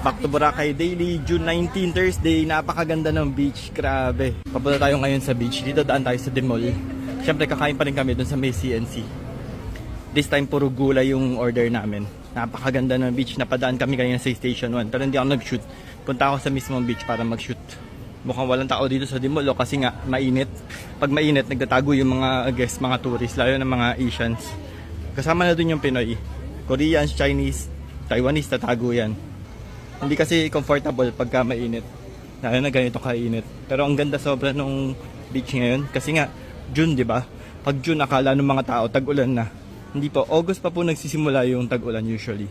Back to Boracay Daily, June 19, Thursday. Napakaganda ng beach, grabe. Papunta tayo ngayon sa beach. Dito daan tayo sa Demol. Siyempre kakain pa rin kami dun sa may CNC. This time puro gulay yung order namin. Napakaganda ng beach. Napadaan kami kanina sa Station 1. Pero hindi ako nag-shoot. Punta ako sa mismong beach para mag-shoot. Mukhang walang tao dito sa Demol kasi nga mainit. Pag mainit, nagtatago yung mga guests, mga tourists, lalo ng mga Asians. Kasama na dun yung Pinoy. Koreans, Chinese, Taiwanese, tatago yan. Hindi kasi comfortable pagka mainit. Lalo na ganito kainit. Pero ang ganda sobra nung beach ngayon. Kasi nga, June, di ba? Pag June, akala ng mga tao, tag-ulan na. Hindi po. August pa po nagsisimula yung tag-ulan usually.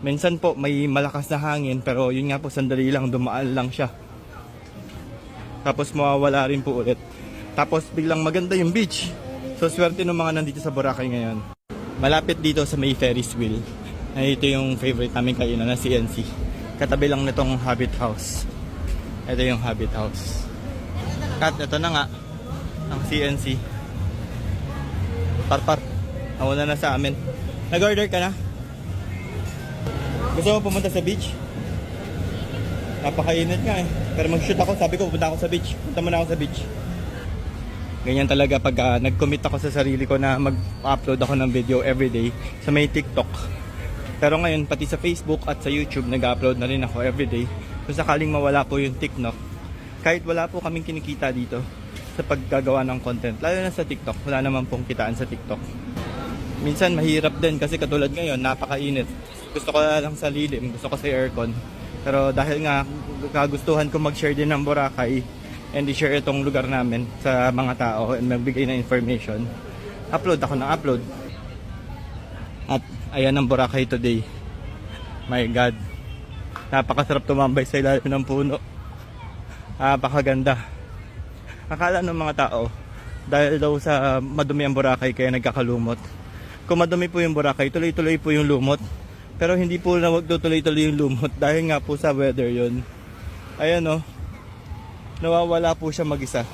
Minsan po, may malakas na hangin. Pero yun nga po, sandali lang, dumaan lang siya. Tapos mawawala rin po ulit. Tapos biglang maganda yung beach. So, swerte ng mga nandito sa Boracay ngayon. Malapit dito sa may Ferris wheel. Ito yung favorite namin kainan na CNC. Katabi lang nitong Habit House. Ito yung Habit House. At ito na nga ang CNC. Parpar. Nawala na sa amin. Nag-order ka na? Gusto mo pumunta sa beach? Napakainit nga eh. Pero mag-shoot ako. Sabi ko pupunta ako sa beach. Punta muna ako sa beach. Ganyan talaga pag nag-commit ako sa sarili ko na mag-upload ako ng video everyday sa may TikTok. Pero ngayon, pati sa Facebook at sa YouTube, nag-upload na rin ako everyday. Kung sakaling mawala po yung TikTok, kahit wala po kaming kinikita dito sa paggagawa ng content, lalo na sa TikTok, wala naman pong kitaan sa TikTok. Minsan mahirap din kasi katulad ngayon, napakainit. Gusto ko lang sa lilim, gusto ko sa aircon. Pero dahil nga, kagustuhan ko mag-share din ng Boracay and i-share itong lugar namin sa mga tao and magbigay ng information, upload ako ng upload. At ayan ang Boracay today. My God. Napakasarap tumambay sa ilalim ng puno. Napakaganda. Akala ng mga tao, dahil daw sa madumi ang Boracay kaya nagkakalumot. Kung madumi po yung Boracay, tuloy-tuloy po yung lumot. Pero hindi po na wag tuloy-tuloy yung lumot dahil nga po sa weather yon. Ayan o. Nawawala po siya mag-isa.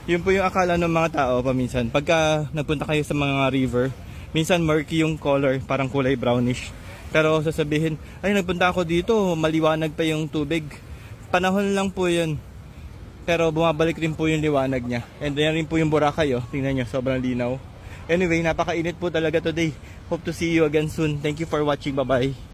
Yun po yung akala ng mga tao paminsan. Pagka nagpunta kayo sa mga river, minsan murky yung color, parang kulay brownish. Pero sasabihin, ay nagpunta ako dito, maliwanag pa yung tubig. Panahon lang po yun. Pero bumabalik rin po yung liwanag niya. And yan rin po yung Boracay, oh. Tingnan nyo, sobrang linaw. Anyway, napakainit po talaga today. Hope to see you again soon. Thank you for watching. Bye-bye.